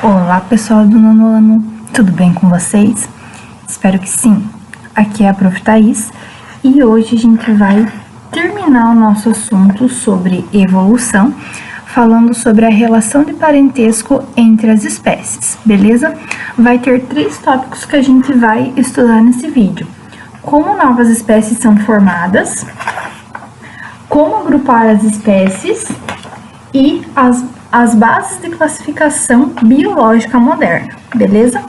Olá pessoal do nono ano, tudo bem com vocês? Espero que sim. Aqui é a Prof. Thaís e hoje a gente vai terminar o nosso assunto sobre evolução, falando sobre a relação de parentesco entre as espécies, beleza? Vai ter 3 tópicos que a gente vai estudar nesse vídeo: como novas espécies são formadas, como agrupar as espécies e as bases de classificação biológica moderna, beleza?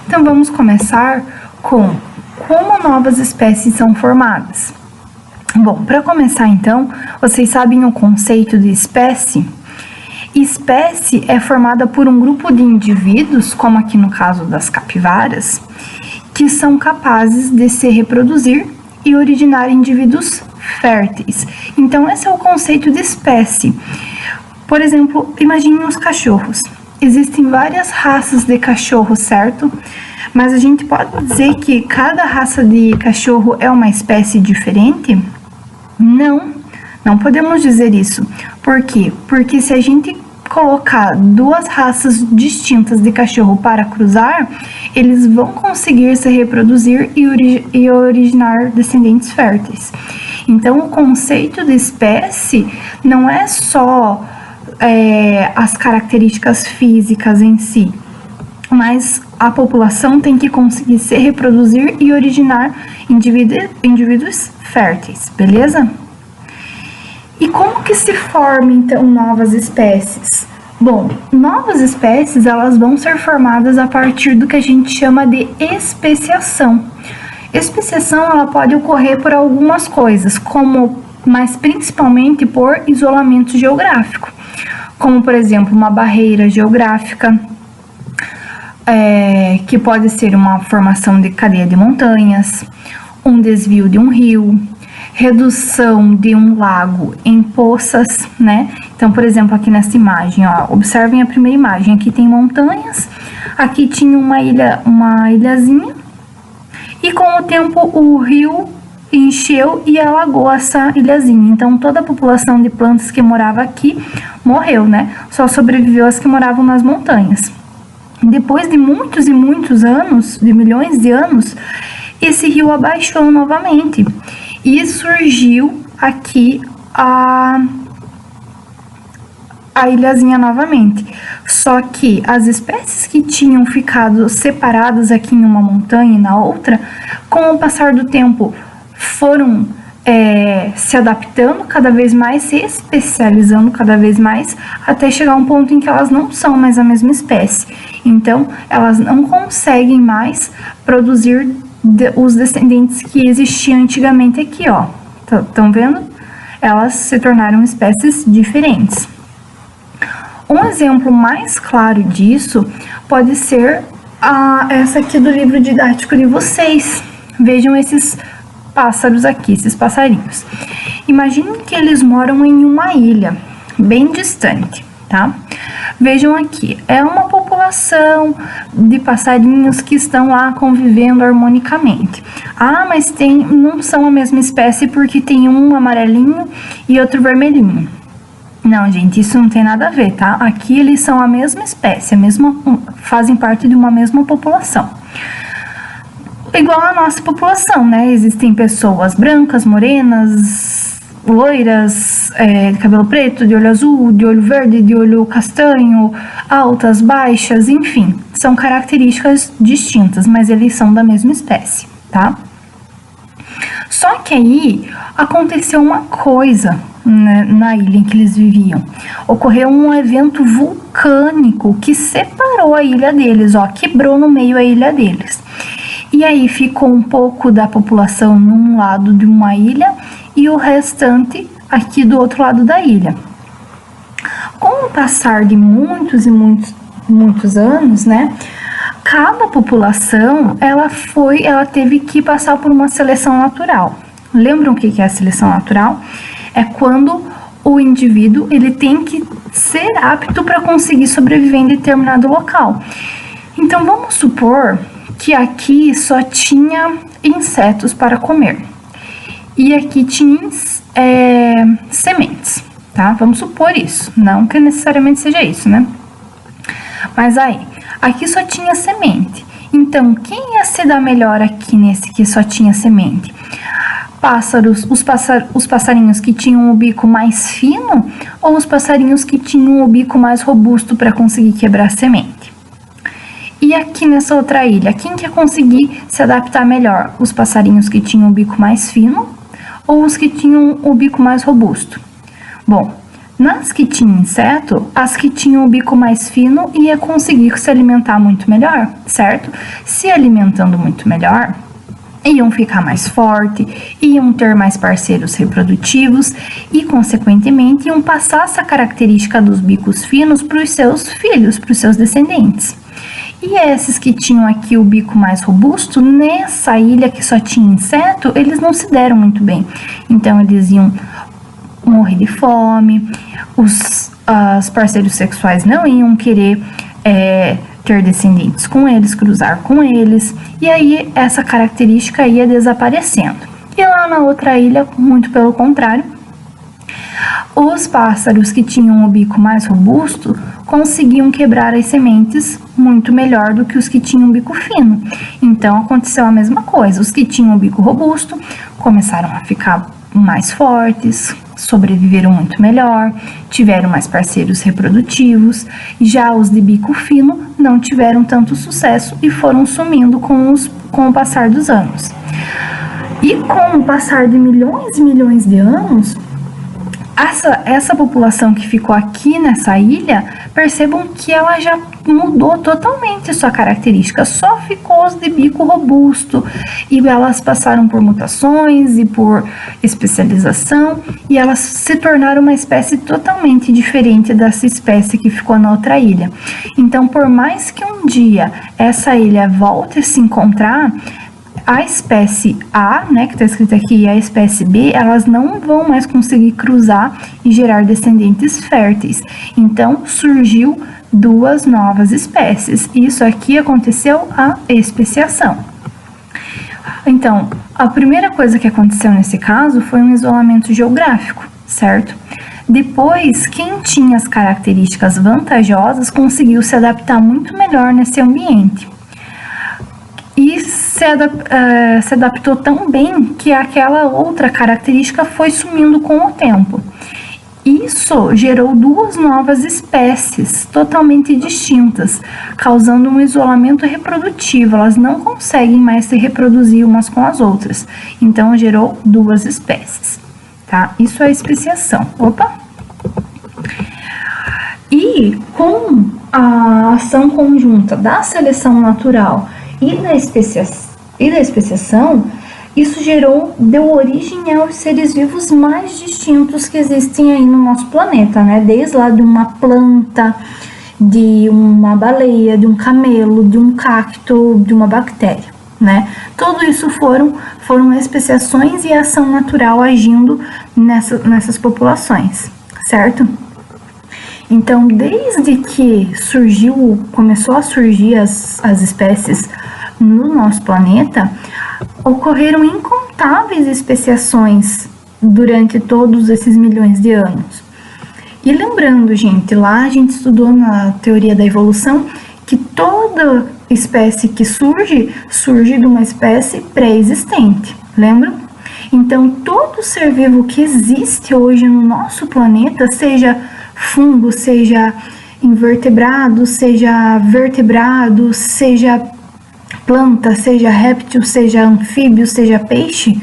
Então vamos começar com como novas espécies são formadas. Bom, para começar então, vocês sabem o conceito de espécie? Espécie é formada por um grupo de indivíduos, como aqui no caso das capivaras, que são capazes de se reproduzir e originar indivíduos férteis. Então esse é o conceito de espécie. Por exemplo, imagine os cachorros. Existem várias raças de cachorro, certo? Mas a gente pode dizer que cada raça de cachorro é uma espécie diferente? Não podemos dizer isso. Por quê? Porque se a gente colocar 2 raças distintas de cachorro para cruzar, eles vão conseguir se reproduzir e originar descendentes férteis. Então, o conceito de espécie não é só as características físicas em si, mas a população tem que conseguir se reproduzir e originar indivíduos férteis, beleza? E como que se formam então novas espécies? Bom, novas espécies elas vão ser formadas a partir do que a gente chama de especiação. Especiação ela pode ocorrer por algumas coisas, mas principalmente por isolamento geográfico, como por exemplo uma barreira geográfica, que pode ser uma formação de cadeia de montanhas, um desvio de um rio, redução de um lago em poças, né? Então, por exemplo, aqui nessa imagem, ó, observem a primeira imagem, aqui tem montanhas, aqui tinha uma ilhazinha, e com o tempo o rio encheu e alagou essa ilhazinha. Então, toda a população de plantas que morava aqui morreu, né? Só sobreviveu as que moravam nas montanhas. Depois de muitos e muitos anos, de milhões de anos, esse rio abaixou novamente e surgiu aqui a ilhazinha novamente. Só que as espécies que tinham ficado separadas aqui em uma montanha e na outra, com o passar do tempo, foram se adaptando cada vez mais, se especializando cada vez mais, até chegar a um ponto em que elas não são mais a mesma espécie. Então, elas não conseguem mais produzir os descendentes que existiam antigamente aqui, ó. Estão vendo? Elas se tornaram espécies diferentes. Um exemplo mais claro disso pode ser essa aqui do livro didático de vocês. Vejam esses pássaros aqui, esses passarinhos. Imaginem que eles moram em uma ilha bem distante, tá? Vejam aqui, é uma população de passarinhos que estão lá convivendo harmonicamente. Mas não são a mesma espécie porque tem um amarelinho e outro vermelhinho. Não, gente, isso não tem nada a ver, tá? Aqui eles são a mesma espécie, fazem parte de uma mesma população. Igual a nossa população, né? Existem pessoas brancas, morenas, loiras, de cabelo preto, de olho azul, de olho verde, de olho castanho, altas, baixas, enfim. São características distintas, mas eles são da mesma espécie, tá? Só que aí aconteceu uma coisa, né, na ilha em que eles viviam. Ocorreu um evento vulcânico que separou a ilha deles, ó, quebrou no meio a ilha deles. E aí ficou um pouco da população num lado de uma ilha e o restante aqui do outro lado da ilha. Com o passar de muitos e muitos anos, né, cada população ela teve que passar por uma seleção natural. Lembram o que é a seleção natural? É quando o indivíduo ele tem que ser apto para conseguir sobreviver em determinado local. Então vamos supor que aqui só tinha insetos para comer e aqui tinha sementes, tá? Vamos supor isso, não que necessariamente seja isso, né? Mas aí, aqui só tinha semente. Então, quem ia se dar melhor aqui nesse que só tinha semente? Os passarinhos que tinham o bico mais fino ou os passarinhos que tinham o bico mais robusto para conseguir quebrar a semente? E aqui nessa outra ilha, quem que ia conseguir se adaptar melhor? Os passarinhos que tinham o bico mais fino ou os que tinham o bico mais robusto? Bom, nas que tinham inseto, as que tinham o bico mais fino ia conseguir se alimentar muito melhor, certo? Se alimentando muito melhor, iam ficar mais fortes, iam ter mais parceiros reprodutivos e, consequentemente, iam passar essa característica dos bicos finos para os seus filhos, para os seus descendentes. E esses que tinham aqui o bico mais robusto, nessa ilha que só tinha inseto, eles não se deram muito bem. Então, eles iam morrer de fome, os parceiros sexuais não iam querer ter descendentes com eles, cruzar com eles, e aí essa característica ia desaparecendo. E lá na outra ilha, muito pelo contrário, os pássaros que tinham o bico mais robusto conseguiam quebrar as sementes muito melhor do que os que tinham o bico fino. Então aconteceu a mesma coisa, os que tinham o bico robusto começaram a ficar mais fortes, sobreviveram muito melhor, tiveram mais parceiros reprodutivos, já os de bico fino não tiveram tanto sucesso e foram sumindo com o passar dos anos. E com o passar de milhões e milhões de anos, essa população que ficou aqui nessa ilha, percebam que ela já mudou totalmente sua característica, só ficou os de bico robusto, e elas passaram por mutações e por especialização, e elas se tornaram uma espécie totalmente diferente dessa espécie que ficou na outra ilha. Então, por mais que um dia essa ilha volte a se encontrar, a espécie A, né, que está escrito aqui, e a espécie B, elas não vão mais conseguir cruzar e gerar descendentes férteis. Então, surgiu duas novas espécies. Isso aqui aconteceu a especiação. Então, a primeira coisa que aconteceu nesse caso foi um isolamento geográfico, certo? Depois, quem tinha as características vantajosas conseguiu se adaptar muito melhor nesse ambiente. E se adaptou tão bem que aquela outra característica foi sumindo com o tempo. Isso gerou duas novas espécies totalmente distintas, causando um isolamento reprodutivo. Elas não conseguem mais se reproduzir umas com as outras. Então, gerou duas espécies, tá? Isso é especiação. Opa! E com a ação conjunta da seleção natural e da especiação, isso deu origem aos seres vivos mais distintos que existem aí no nosso planeta, né? Desde lá de uma planta, de uma baleia, de um camelo, de um cacto, de uma bactéria, né? Tudo isso foram especiações e ação natural agindo nessas populações, certo? Então, desde que começou a surgir as espécies no nosso planeta, ocorreram incontáveis especiações durante todos esses milhões de anos. E lembrando, gente, lá a gente estudou na teoria da evolução que toda espécie que surge de uma espécie pré-existente, lembram? Então, todo ser vivo que existe hoje no nosso planeta, seja fungo, seja invertebrado, seja vertebrado, seja planta, seja réptil, seja anfíbio, seja peixe,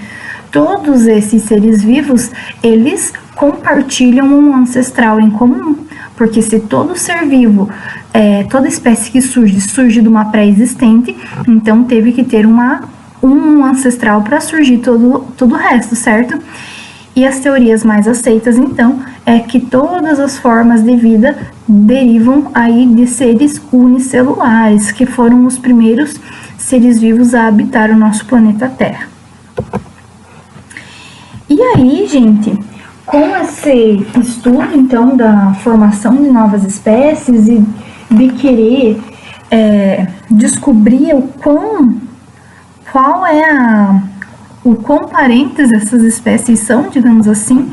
todos esses seres vivos, eles compartilham um ancestral em comum, porque se todo ser vivo, toda espécie que surge de uma pré-existente, então teve que ter um ancestral para surgir todo o resto, certo? E as teorias mais aceitas, então, é que todas as formas de vida derivam aí de seres unicelulares, que foram os primeiros seres vivos a habitar o nosso planeta Terra. E aí, gente, com esse estudo, então, da formação de novas espécies e de querer descobrir o quão parentes essas espécies são, digamos assim,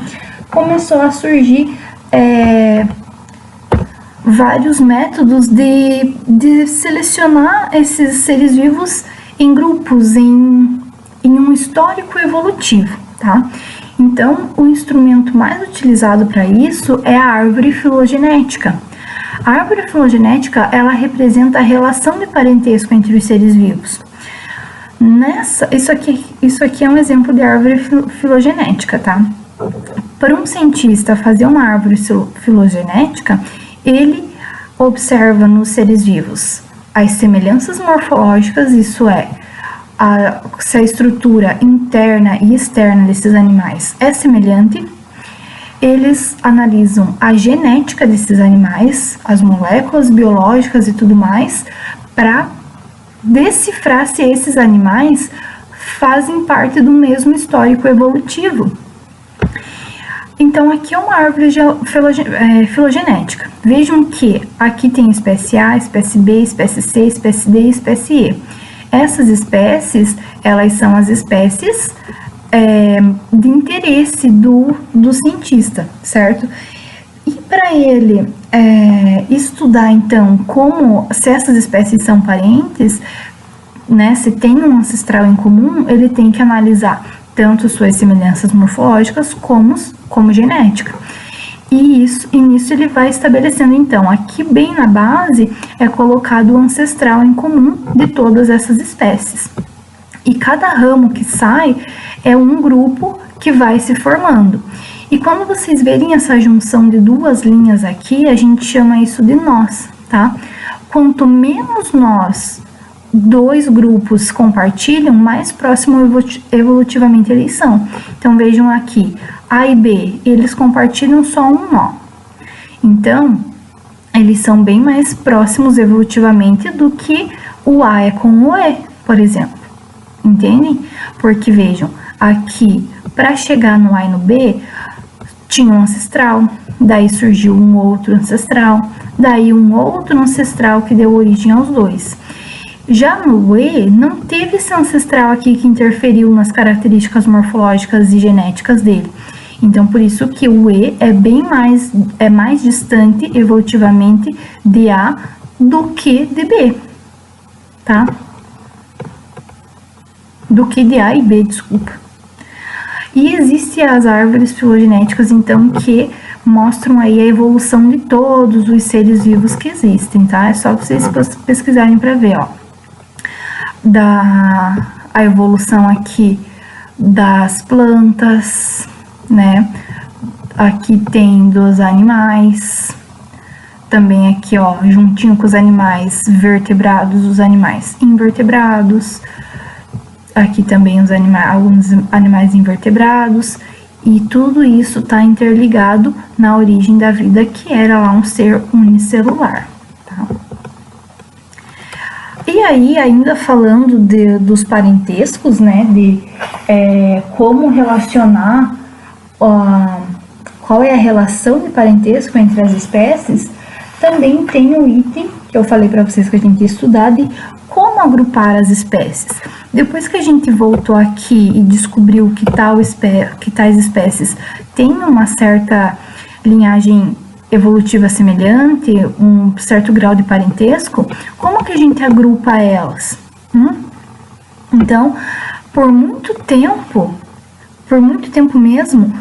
começou a surgir vários métodos de selecionar esses seres vivos em grupos, em um histórico evolutivo, tá? Então, o instrumento mais utilizado para isso é a árvore filogenética. A árvore filogenética, ela representa a relação de parentesco entre os seres vivos. Isso aqui é um exemplo de árvore filogenética, tá? Para um cientista fazer uma árvore filogenética, ele observa nos seres vivos as semelhanças morfológicas, isso é, se a estrutura interna e externa desses animais é semelhante. Eles analisam a genética desses animais, as moléculas biológicas e tudo mais, para decifrar se esses animais fazem parte do mesmo histórico evolutivo. Então, aqui é uma árvore filogenética. Vejam que aqui tem espécie A, espécie B, espécie C, espécie D e espécie E. Essas espécies, elas são as espécies de interesse do cientista, certo? E para ele estudar, então, se essas espécies são parentes, né, se tem um ancestral em comum, ele tem que analisar tanto suas semelhanças morfológicas como genética. E nisso ele vai estabelecendo, então, aqui bem na base é colocado o ancestral em comum de todas essas espécies. E cada ramo que sai é um grupo que vai se formando. E quando vocês verem essa junção de duas linhas aqui, a gente chama isso de nós, tá? Quanto menos nós, dois grupos compartilham, mais próximo evolutivamente eles são. Então, vejam aqui, A e B, eles compartilham só um nó. Então, eles são bem mais próximos evolutivamente do que o A é com o E, por exemplo. Entendem? Porque, vejam, aqui, para chegar no A e no B, tinha um ancestral, daí surgiu um outro ancestral, daí um outro ancestral que deu origem aos dois. Já no E, não teve esse ancestral aqui que interferiu nas características morfológicas e genéticas dele. Então, por isso que o E é mais distante evolutivamente de A do que de B, tá? Do que de A e B, desculpa. E existem as árvores filogenéticas, então, que mostram aí a evolução de todos os seres vivos que existem, tá? É só vocês pesquisarem para ver, ó. A evolução aqui das plantas, né? Aqui tem dos animais, também aqui, ó, juntinho com os animais vertebrados, os animais invertebrados, aqui também alguns animais invertebrados, e tudo isso está interligado na origem da vida, que era lá um ser unicelular, tá? E aí, ainda falando dos parentescos, né, como relacionar, qual é a relação de parentesco entre as espécies, também tem um item que eu falei para vocês que a gente ia estudar de como agrupar as espécies. Depois que a gente voltou aqui e descobriu que tais espécies têm uma certa linhagem evolutiva semelhante, um certo grau de parentesco, como que a gente agrupa elas? Então, por muito tempo mesmo,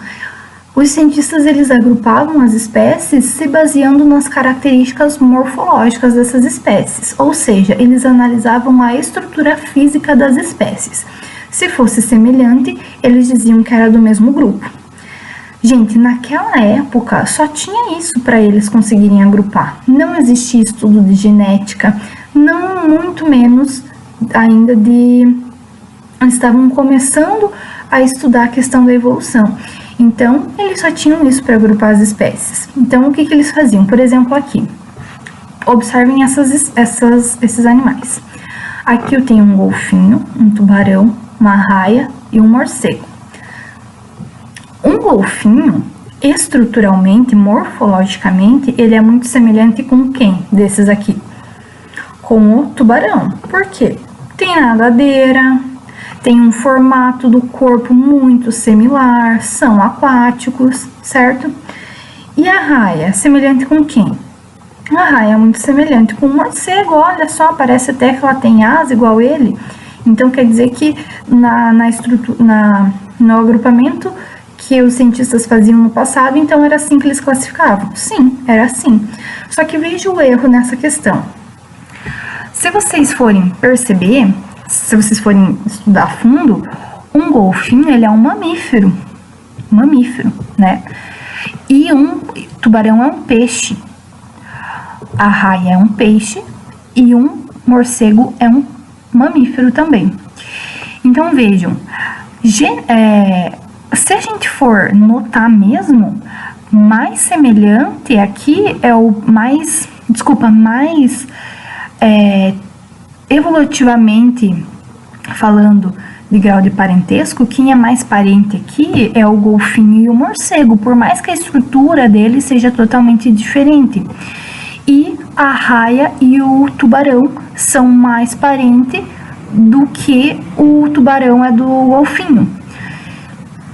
os cientistas eles agrupavam as espécies se baseando nas características morfológicas dessas espécies, ou seja, eles analisavam a estrutura física das espécies. Se fosse semelhante, eles diziam que era do mesmo grupo. Gente, naquela época só tinha isso para eles conseguirem agrupar. Não existia estudo de genética, não muito menos ainda estavam começando a estudar a questão da evolução. Então, eles só tinham isso para agrupar as espécies. Então, o que eles faziam? Por exemplo, aqui, observem esses animais. Aqui eu tenho um golfinho, um tubarão, uma arraia e um morcego. Um golfinho, estruturalmente, morfologicamente, ele é muito semelhante com quem desses aqui? Com o tubarão. Por quê? Tem nadadeira, tem um formato do corpo muito similar, são aquáticos, certo? E a arraia, semelhante com quem? A raia é muito semelhante com um morcego, olha só, parece até que ela tem asa igual ele. Então quer dizer que no agrupamento que os cientistas faziam no passado, então era assim que eles classificavam? Sim, era assim. Só que veja o erro nessa questão. Se vocês forem perceber, se vocês forem estudar a fundo, um golfinho, ele é um mamífero, né? E um tubarão é um peixe. A raia é um peixe e um morcego é um mamífero também. Então vejam, se a gente for notar mesmo, mais semelhante aqui é o mais evolutivamente falando de grau de parentesco, quem é mais parente aqui é o golfinho e o morcego, por mais que a estrutura dele seja totalmente diferente. E a raia e o tubarão são mais parentes do que o tubarão é do golfinho.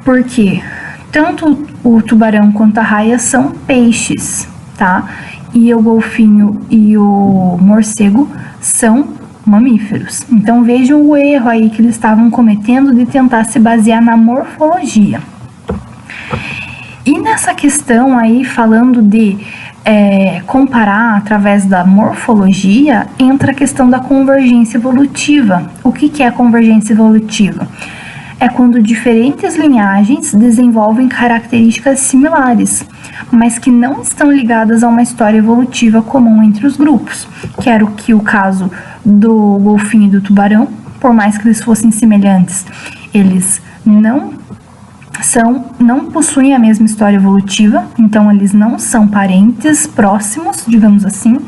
Porque tanto o tubarão quanto a raia são peixes, tá? E o golfinho e o morcego são mamíferos. Então vejam o erro aí que eles estavam cometendo de tentar se basear na morfologia. E nessa questão aí, falando de comparar através da morfologia, entra a questão da convergência evolutiva. O que é a convergência evolutiva? É quando diferentes linhagens desenvolvem características similares, mas que não estão ligadas a uma história evolutiva comum entre os grupos, que era o caso do golfinho e do tubarão. Por mais que eles fossem semelhantes, eles não possuem a mesma história evolutiva, então eles não são parentes próximos, digamos assim.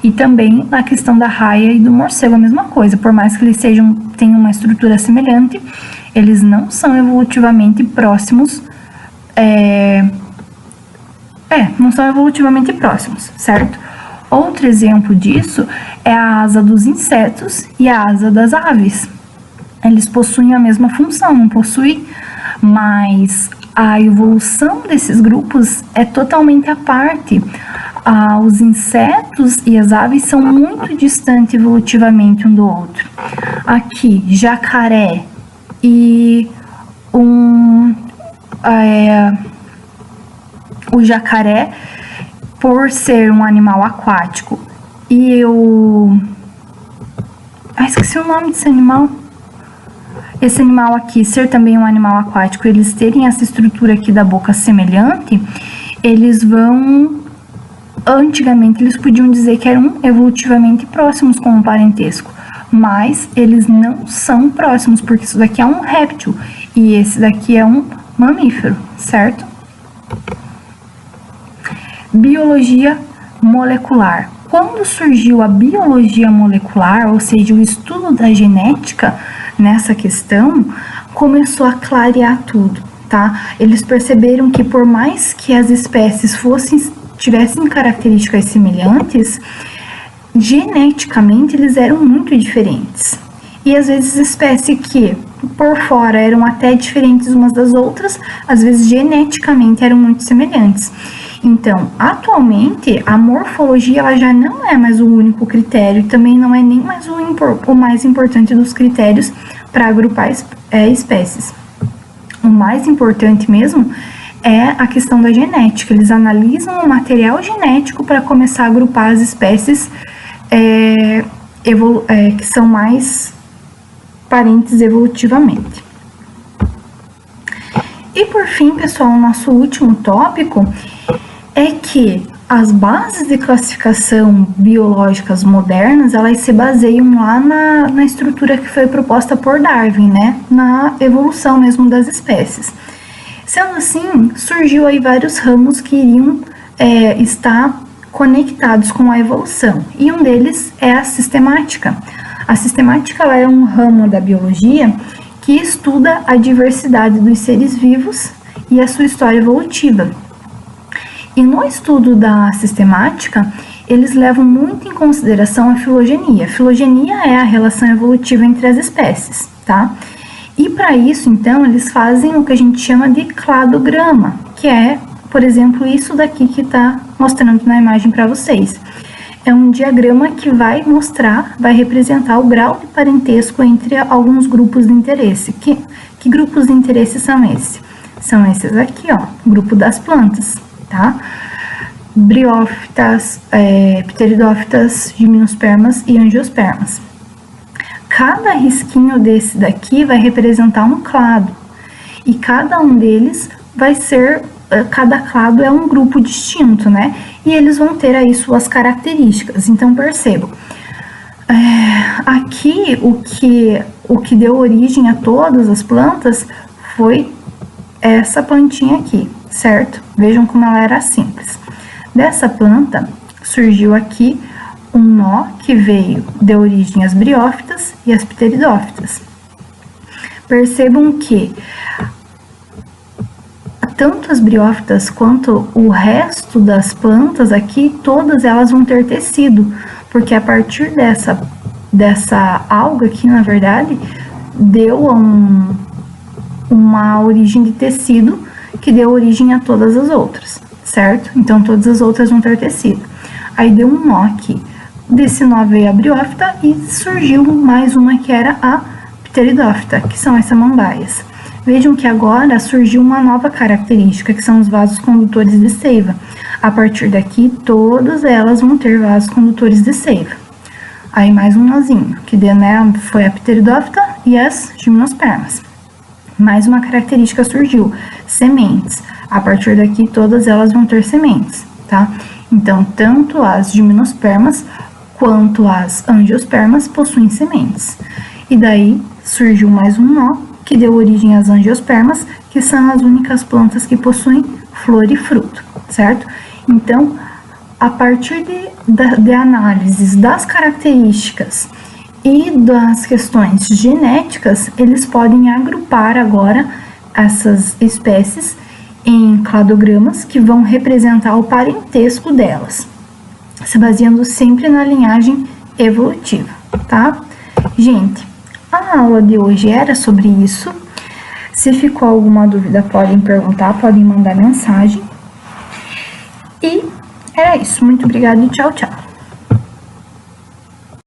E também na questão da raia e do morcego, a mesma coisa, por mais que eles tenham uma estrutura semelhante, eles não são evolutivamente próximos, não são evolutivamente próximos, certo? Outro exemplo disso é a asa dos insetos e a asa das aves. Eles possuem a mesma função, não possuem, mas a evolução desses grupos é totalmente à parte. Os insetos e as aves são muito distantes evolutivamente um do outro. Aqui, jacaré e o jacaré, por ser um animal aquático, e esqueci o nome desse animal. Esse animal aqui, ser também um animal aquático, eles terem essa estrutura aqui da boca semelhante, antigamente eles podiam dizer que eram evolutivamente próximos com o parentesco, mas eles não são próximos, porque isso daqui é um réptil e esse daqui é um mamífero, certo? Biologia molecular. Quando surgiu a biologia molecular, ou seja, o estudo da genética nessa questão, começou a clarear tudo, tá? Eles perceberam que por mais que as espécies tivessem características semelhantes, geneticamente eles eram muito diferentes. E às vezes espécies que por fora eram até diferentes umas das outras, às vezes geneticamente eram muito semelhantes. Então, atualmente, a morfologia ela já não é mais o único critério, também não é nem mais o mais importante dos critérios para agrupar espécies. O mais importante mesmo é a questão da genética. Eles analisam o material genético para começar a agrupar as espécies que são mais parentes evolutivamente. E por fim, pessoal, o nosso último tópico é que as bases de classificação biológicas modernas, elas se baseiam lá na estrutura que foi proposta por Darwin, né? Na evolução mesmo das espécies. Sendo assim, surgiu aí vários ramos que iriam estar conectados com a evolução, e um deles é a sistemática. A sistemática ela é um ramo da biologia que estuda a diversidade dos seres vivos e a sua história evolutiva. E no estudo da sistemática, eles levam muito em consideração a filogenia. A filogenia é a relação evolutiva entre as espécies, tá? E para isso, então, eles fazem o que a gente chama de cladograma, que é por exemplo, isso daqui que está mostrando na imagem para vocês. É um diagrama que vai representar o grau de parentesco entre alguns grupos de interesse. Que grupos de interesse são esses? São esses aqui, ó, grupo das plantas, tá? Briófitas, pteridófitas, gimnospermas e angiospermas. Cada risquinho desse daqui vai representar um clado, e cada um deles vai ser, cada clado é um grupo distinto, né? E eles vão ter aí suas características. Então, percebam, aqui o que deu origem a todas as plantas foi essa plantinha aqui, certo? Vejam como ela era simples. Dessa planta surgiu aqui um nó que deu origem às briófitas e às pteridófitas. Percebam que tanto as briófitas quanto o resto das plantas aqui, todas elas vão ter tecido, porque a partir dessa alga aqui, na verdade, deu uma origem de tecido que deu origem a todas as outras, certo? Então, todas as outras vão ter tecido. Aí deu um nó aqui. Desse nó veio a briófita e surgiu mais uma que era a pteridófita, que são as samambaias. Vejam que agora surgiu uma nova característica, que são os vasos condutores de seiva. A partir daqui, todas elas vão ter vasos condutores de seiva. Aí mais um nozinho, que foi a pteridófita e as gimnospermas. Mais uma característica surgiu, sementes. A partir daqui, todas elas vão ter sementes, tá? Então, tanto as gimnospermas quanto as angiospermas possuem sementes. E daí, surgiu mais um nó, que deu origem às angiospermas, que são as únicas plantas que possuem flor e fruto, certo? Então, a partir de análises das características e das questões genéticas, eles podem agrupar agora essas espécies em cladogramas que vão representar o parentesco delas, se baseando sempre na linhagem evolutiva, tá? Gente, a aula de hoje era sobre isso. Se ficou alguma dúvida, podem perguntar, podem mandar mensagem. E era isso. Muito obrigada e tchau, tchau.